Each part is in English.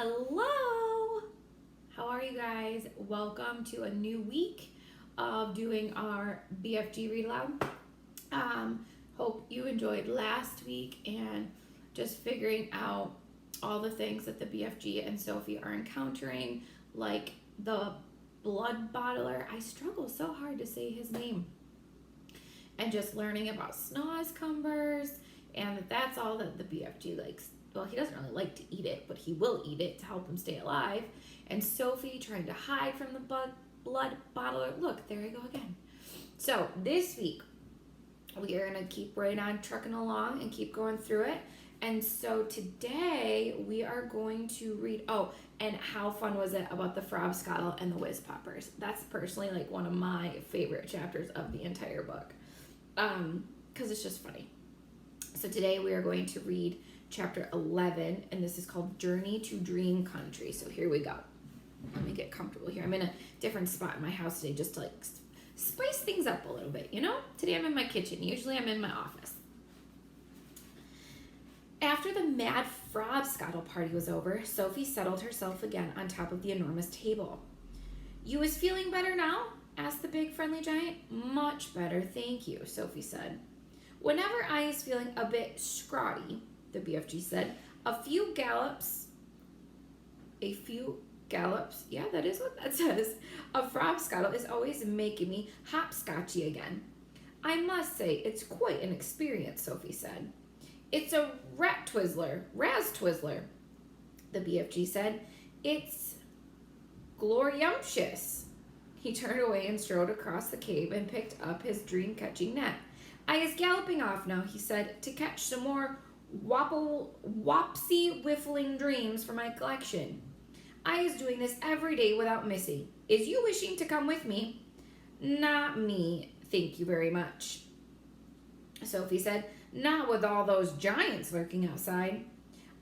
Hello! How are you guys? Welcome to a new week of doing our BFG Read Aloud. Hope you enjoyed last week and just figuring out all the things that the BFG and Sophie are encountering, like the blood bottler. I struggle so hard to say his name. And just learning about snozcumbers, and that's all that the BFG likes. Well, he doesn't really like to eat it, but he will eat it to help him stay alive. And Sophie trying to hide from the blood bottler. Look, there I go again. So this week, we are going to keep right on trucking along and keep going through it. And so today, we are going to read, and how fun was it about the Frobscottle and the Whiz Poppers? That's personally like one of my favorite chapters of the entire book. Because it's just funny. So today we are going to read chapter 11, and this is called Journey to Dream Country. So here we go. Let me get comfortable here. I'm in a different spot in my house today just to like spice things up a little bit, you know? Today I'm in my kitchen. Usually I'm in my office. After the mad Frobscottle party was over, Sophie settled herself again on top of the enormous table. "You is feeling better now?" asked the big friendly giant. "Much better, thank you," Sophie said. "Whenever I is feeling a bit scrawty," the BFG said, a few gallops, yeah, that is what that says, "a Frobscottle is always making me hopscotchy again." "I must say, it's quite an experience," Sophie said. "It's a raz twizzler, the BFG said. "It's gloriumptious." He turned away and strode across the cave and picked up his dream-catching net. "I is galloping off now," he said, "to catch some more wopsy-whiffling dreams for my collection. I is doing this every day without missing. Is you wishing to come with me?" "Not me, thank you very much," Sophie said. "Not with all those giants lurking outside."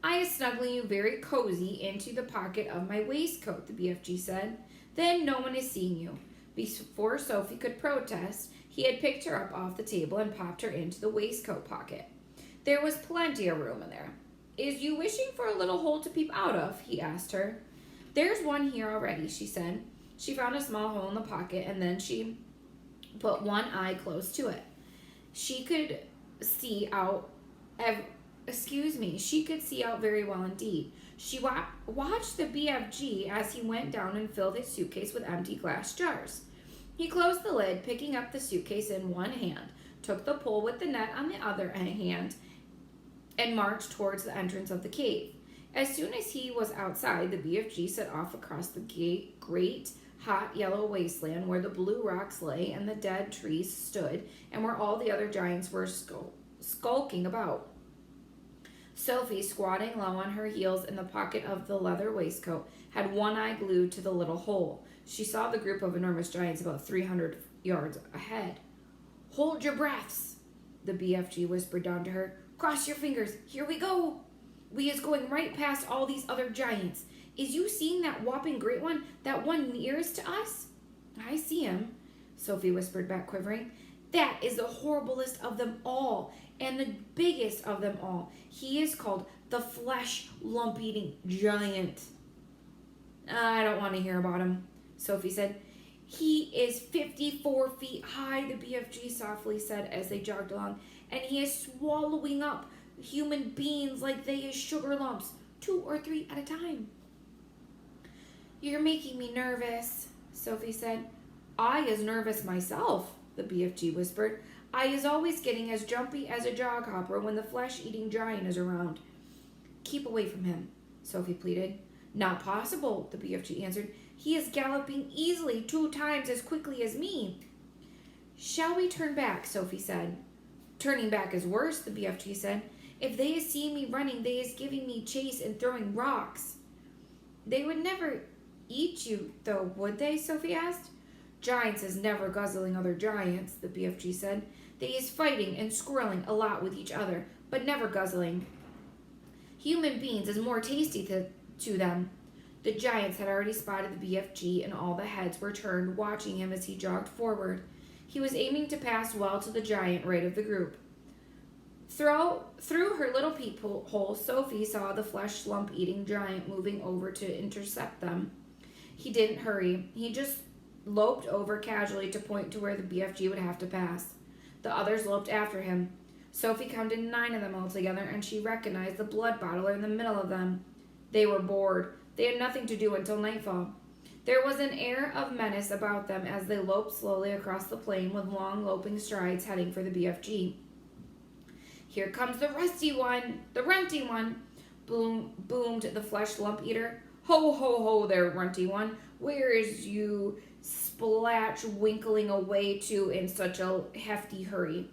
"I is snuggling you very cozy into the pocket of my waistcoat," the BFG said. "Then no one is seeing you." Before Sophie could protest, he had picked her up off the table and popped her into the waistcoat pocket. There was plenty of room in there. "Is you wishing for a little hole to peep out of?" he asked her. "There's one here already," she said. She found a small hole in the pocket, and then she put one eye close to it. She could see out very well indeed. She watched the BFG as he went down and filled his suitcase with empty glass jars. He closed the lid, picking up the suitcase in one hand, took the pole with the net on the other hand, and marched towards the entrance of the cave. As soon as he was outside, the BFG set off across the great, hot yellow wasteland where the blue rocks lay and the dead trees stood and where all the other giants were skulking about. Sophie, squatting low on her heels in the pocket of the leather waistcoat, had one eye glued to the little hole. She saw the group of enormous giants about 300 yards ahead. "Hold your breaths," the BFG whispered down to her. "Cross your fingers. Here we go. We is going right past all these other giants. Is you seeing that whopping great one, that one nearest to us?" "I see him," Sophie whispered back, quivering. "That is the horriblest of them all, and the biggest of them all. He is called the flesh lump-eating giant." "I don't want to hear about him," Sophie said. "He is 54 feet high," the BFG softly said as they jogged along, "and he is swallowing up human beings like they is sugar lumps, 2 or 3 at a time." "You're making me nervous," Sophie said. "I is nervous myself," the BFG whispered. "I is always getting as jumpy as a jog hopper when the flesh-eating giant is around." "Keep away from him," Sophie pleaded. "Not possible," the BFG answered. "He is galloping easily 2 times as quickly as me." "Shall we turn back?" Sophie said. "Turning back is worse," the BFG said. "If they is seeing me running, they is giving me chase and throwing rocks." "They would never eat you, though, would they?" Sophie asked. "Giants is never guzzling other giants," the BFG said. "They is fighting and squirreling a lot with each other, but never guzzling. Human beings is more tasty to them." The giants had already spotted the BFG, and all the heads were turned, watching him as he jogged forward. He was aiming to pass well to the giant right of the group. Through her little peephole, Sophie saw the flesh lump-eating giant moving over to intercept them. He didn't hurry. He just loped over casually to point to where the BFG would have to pass. The others loped after him. Sophie counted 9 of them altogether, and she recognized the blood bottler in the middle of them. They were bored. They had nothing to do until nightfall. There was an air of menace about them as they loped slowly across the plain with long loping strides heading for the BFG. "Here comes the rusty one, the runty one," boomed the flesh lump eater. "Ho, ho, ho there, runty one. Where is you splatch winkling away to in such a hefty hurry?"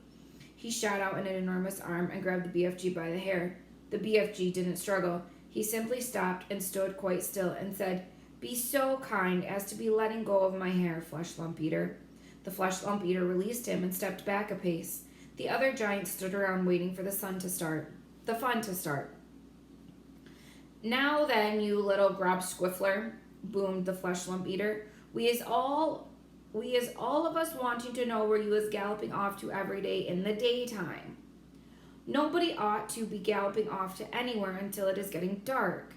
He shot out an enormous arm and grabbed the BFG by the hair. The BFG didn't struggle. He simply stopped and stood quite still and said, "Be so kind as to be letting go of my hair, flesh lump eater." The flesh lump eater released him and stepped back a pace. The other giants stood around waiting for the fun to start. "Now then, you little grub squiffler," boomed the flesh lump eater. We is all of us wanting to know where you is galloping off to every day in the daytime. Nobody ought to be galloping off to anywhere until it is getting dark.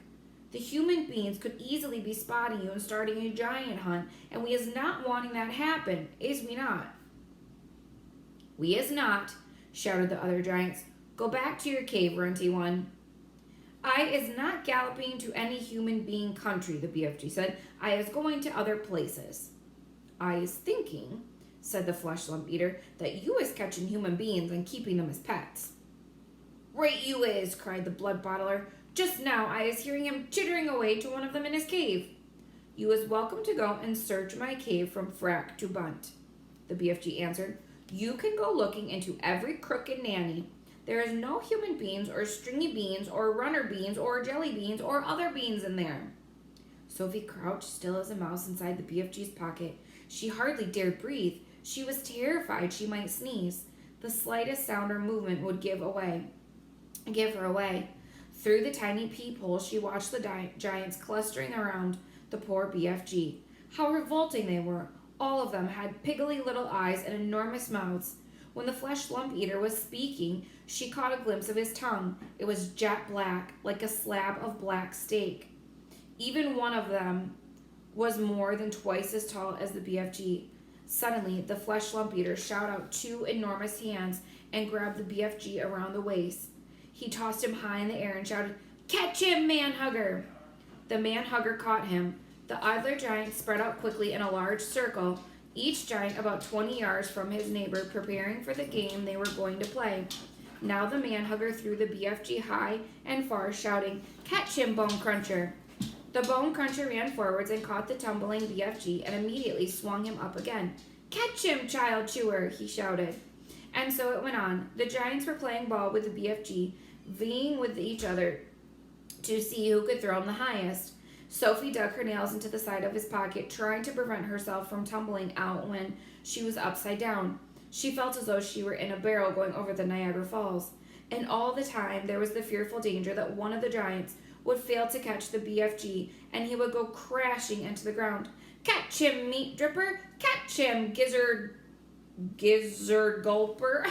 The human beings could easily be spotting you and starting a giant hunt, and we is not wanting that happen, is we not?" "We is not," shouted the other giants. "Go back to your cave, runty one." "I is not galloping to any human being country," the BFG said. "I is going to other places." "I is thinking," said the flesh lump eater, "that you is catching human beings and keeping them as pets." "Right you is," cried the blood bottler. "Just now I is hearing him chittering away to one of them in his cave." "You is welcome to go and search my cave from frack to bunt," the BFG answered. "You can go looking into every crook and nanny. There is no human beans or stringy beans or runner beans or jelly beans or other beans in there." Sophie crouched still as a mouse inside the BFG's pocket. She hardly dared breathe. She was terrified she might sneeze. The slightest sound or movement would give her away. Through the tiny peephole, she watched the giants clustering around the poor BFG. How revolting they were! All of them had piggly little eyes and enormous mouths. When the flesh lump eater was speaking, she caught a glimpse of his tongue. It was jet black, like a slab of black steak. Even one of them was more than twice as tall as the BFG. Suddenly, the flesh lump eater shot out 2 enormous hands and grabbed the BFG around the waist. He tossed him high in the air and shouted, "Catch him, man-hugger!" The man-hugger caught him. The other giants spread out quickly in a large circle, each giant about 20 yards from his neighbor, preparing for the game they were going to play. Now the man-hugger threw the BFG high and far, shouting, "Catch him, Bone Cruncher!" The Bone Cruncher ran forwards and caught the tumbling BFG and immediately swung him up again. "Catch him, Child Chewer!" he shouted. And so it went on. The giants were playing ball with the BFG, vying with each other to see who could throw him the highest. Sophie dug her nails into the side of his pocket, trying to prevent herself from tumbling out when she was upside down. She felt as though she were in a barrel going over the Niagara Falls. And all the time there was the fearful danger that one of the giants would fail to catch the BFG, and he would go crashing into the ground. "Catch him, Meat Dripper! Catch him, Gizzard Gulper!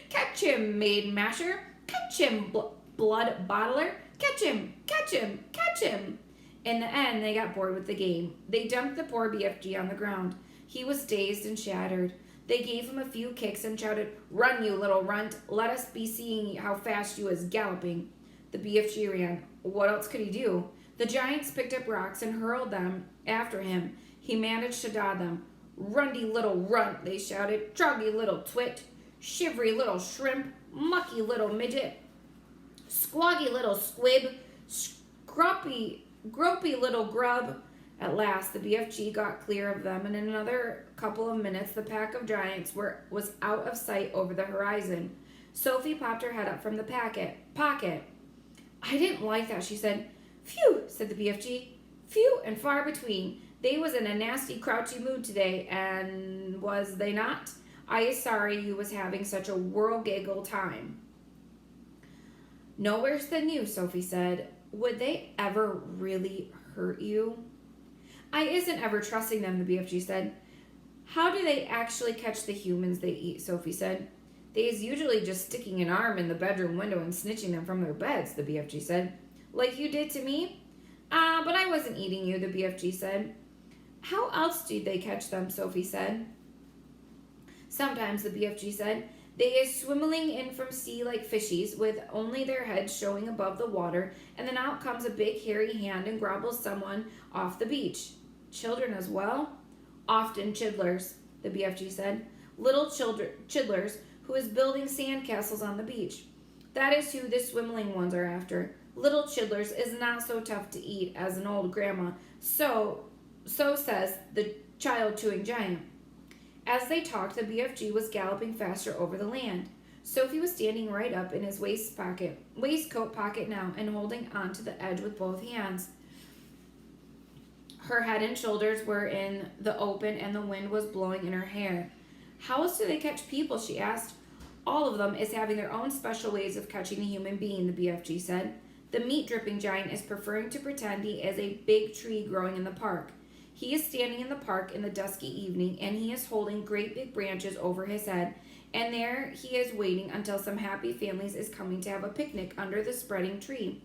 Catch him, Maid Masher! Catch him, Blood Bottler! Catch him! Catch him! Catch him!" In the end, they got bored with the game. They dumped the poor BFG on the ground. He was dazed and shattered. They gave him a few kicks and shouted, "Run, you little runt! Let us be seeing how fast you is galloping." The BFG ran. What else could he do? The giants picked up rocks and hurled them after him. He managed to dodge them. "Rundy little runt," they shouted. "Troggy little twit. Shivery little shrimp. Mucky little midget. Squoggy little squib. Gropey little grub." At last, the BFG got clear of them, and in another couple of minutes, the pack of giants was out of sight over the horizon. Sophie popped her head up from the pocket. "I didn't like that," she said. "Phew," said the BFG. "Few and far between. They was in a nasty crouchy mood today, and was they not? I is sorry you was having such a whirl-giggle time." "No worse than you," Sophie said. "Would they ever really hurt you?" "I isn't ever trusting them," the BFG said. "How do they actually catch the humans they eat?" Sophie said. They is usually just sticking an arm in the bedroom window and snitching them from their beds, the BFG said. Like you did to me? But I wasn't eating you, the BFG said. How else did they catch them, Sophie said. Sometimes, the BFG said, they is swimming in from sea like fishies, with only their heads showing above the water, and then out comes a big hairy hand and grabbles someone off the beach. Children as well? Often chidlers, the BFG said. Little chidlers who is building sandcastles on the beach. That is who the swimming ones are after. Little chidlers is not so tough to eat as an old grandma, so says the child-chewing giant. As they talked, the BFG was galloping faster over the land. Sophie was standing right up in his waistcoat pocket now and holding on to the edge with both hands. Her head and shoulders were in the open and the wind was blowing in her hair. How else do they catch people, she asked. All of them is having their own special ways of catching a human being, the BFG said. The meat-dripping giant is preferring to pretend he is a big tree growing in the park. He is standing in the park in the dusky evening, and he is holding great big branches over his head, and there he is waiting until some happy families is coming to have a picnic under the spreading tree.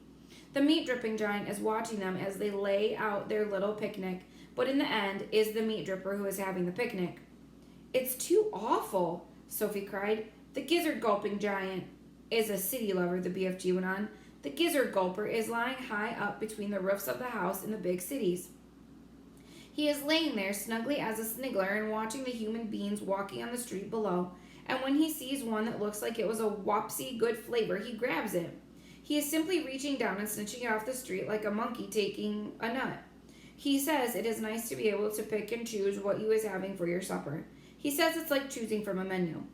The meat-dripping giant is watching them as they lay out their little picnic, but in the end is the meat-dripper who is having the picnic. It's too awful, Sophie cried. The gizzard-gulping giant is a city lover, the BFG went on. The gizzard-gulper is lying high up between the roofs of the house in the big cities. He is laying there snugly as a sniggler and watching the human beings walking on the street below, and when he sees one that looks like it was a wopsy good flavor, he grabs it. He is simply reaching down and snitching it off the street like a monkey taking a nut. He says it is nice to be able to pick and choose what you is having for your supper. He says it's like choosing from a menu.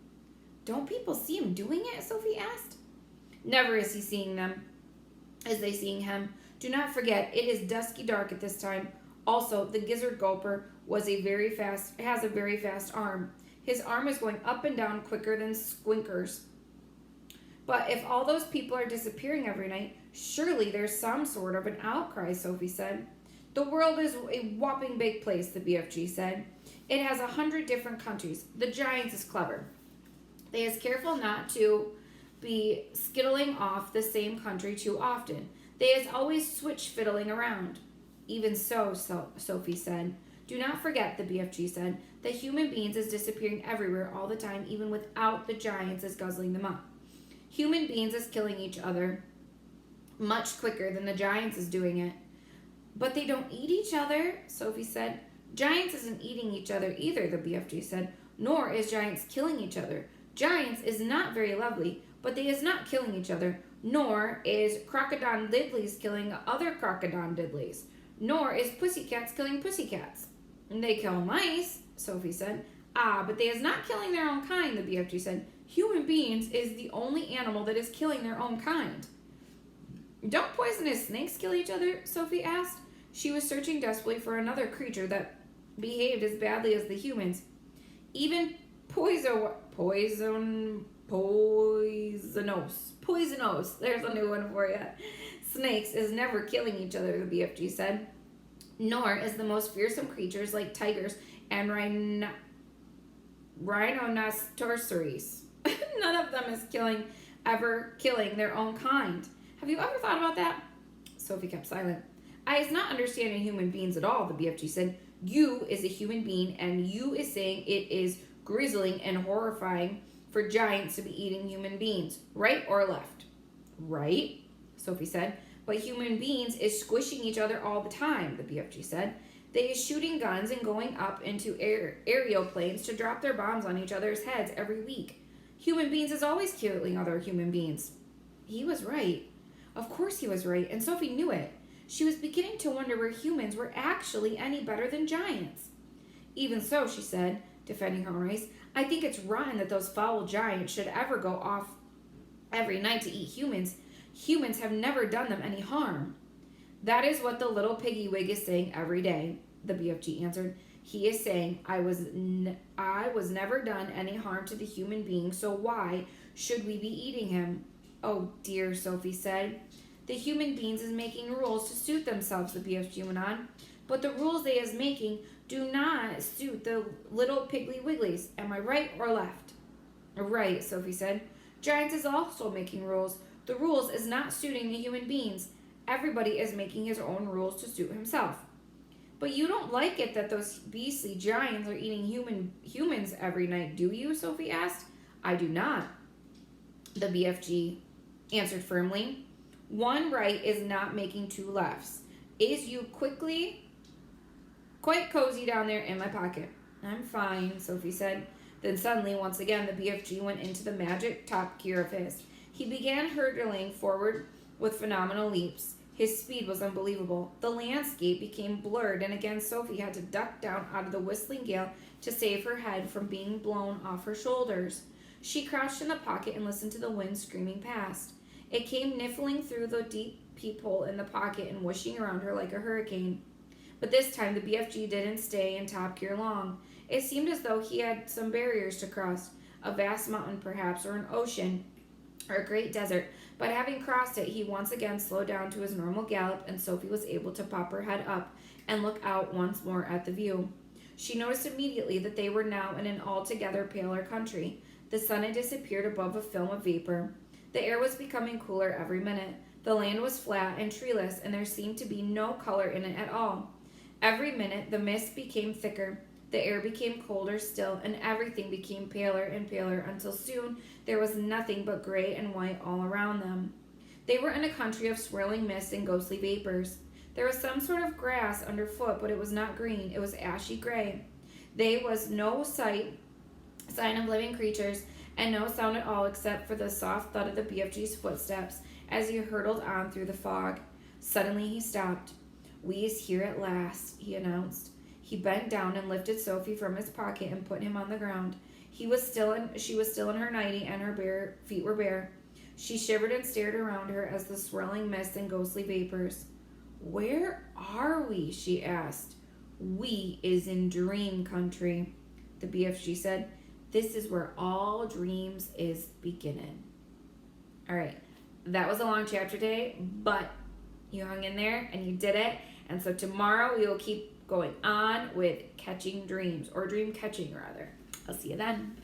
Don't people see him doing it? Sophie asked. Never is he seeing them as they seeing him. Do not forget, it is dusky dark at this time. Also, the gizzard gulper has a very fast arm. His arm is going up and down quicker than Squinker's. But if all those people are disappearing every night, surely there's some sort of an outcry, Sophie said. The world is a whopping big place, the BFG said. It has 100 different countries. The giants is clever. They is careful not to be skittling off the same country too often. They is always switch fiddling around. Even so, Sophie said. Do not forget, the BFG said, that human beings is disappearing everywhere all the time, even without the giants is guzzling them up. Human beings is killing each other much quicker than the giants is doing it. But they don't eat each other, Sophie said. Giants isn't eating each other either, the BFG said, nor is giants killing each other. Giants is not very lovely, but they is not killing each other, nor is crocodile diddleys killing other crocodile diddleys. Nor is pussycats killing pussycats. They kill mice, Sophie said. But they is not killing their own kind, the BFG said. Human beings is the only animal that is killing their own kind. Don't poisonous snakes kill each other? Sophie asked. She was searching desperately for another creature that behaved as badly as the humans. Even poisonous. There's a new one for you. Snakes is never killing each other, the BFG said. Nor is the most fearsome creatures like tigers and rhinoceros. None of them is ever killing their own kind. Have you ever thought about that? Sophie kept silent. I is not understanding human beings at all, the BFG said. You is a human being, and you is saying it is grisling and horrifying for giants to be eating human beings. Right or left? Right, Sophie said. But human beings is squishing each other all the time, the BFG said. They is shooting guns and going up into aerial planes to drop their bombs on each other's heads every week. Human beings is always killing other human beings. He was right. Of course he was right, and Sophie knew it. She was beginning to wonder where humans were actually any better than giants. Even so, she said, defending her race, I think it's rotten that those foul giants should ever go off every night to eat humans. Humans have never done them any harm. That is what the little piggy wig is saying every day, the BFG answered. He is saying, I was never done any harm to the human being, so why should we be eating him? Oh dear, Sophie said. The human beings is making rules to suit themselves, the BFG went on. But the rules they is making do not suit the little piggly wigglies. Am I right or left? Right, Sophie said. Giants is also making rules. The rules is not suiting the human beings. Everybody is making his own rules to suit himself. But you don't like it that those beastly giants are eating humans every night, do you? Sophie asked. I do not, the BFG answered firmly. One right is not making two lefts. Is you quite cozy down there in my pocket? I'm fine, Sophie said. Then suddenly, once again, the BFG went into the magic top gear of his. He began hurtling forward with phenomenal leaps. His speed was unbelievable. The landscape became blurred, and again Sophie had to duck down out of the whistling gale to save her head from being blown off her shoulders. She crouched in the pocket and listened to the wind screaming past. It came niffling through the deep peephole in the pocket and whooshing around her like a hurricane. But this time the BFG didn't stay in top gear long. It seemed as though he had some barriers to cross, a vast mountain perhaps, or an ocean, or a great desert. But having crossed it, he once again slowed down to his normal gallop, and Sophie was able to pop her head up and look out once more at the view. She noticed immediately that they were now in an altogether paler country. The sun had disappeared above a film of vapor. The air was becoming cooler every minute. The land was flat and treeless, and there seemed to be no color in it at all. Every minute, the mist became thicker. The air became colder still, and everything became paler and paler until soon there was nothing but gray and white all around them. They were in a country of swirling mist and ghostly vapors. There was some sort of grass underfoot, but it was not green. It was ashy gray. There was no sign of living creatures, and no sound at all except for the soft thud of the BFG's footsteps as he hurtled on through the fog. Suddenly he stopped. "We is here at last," he announced. He bent down and lifted Sophie from his pocket and put him on the ground. She was still in her nightie, and her bare feet were bare. She shivered and stared around her as the swirling mist and ghostly vapors. "Where are we?" she asked. "We is in dream country," the BFG said. "This is where all dreams is beginning." All right, that was a long chapter today, but you hung in there and you did it. And so tomorrow we will keep going on with catching dreams, or dream catching rather. I'll see you then.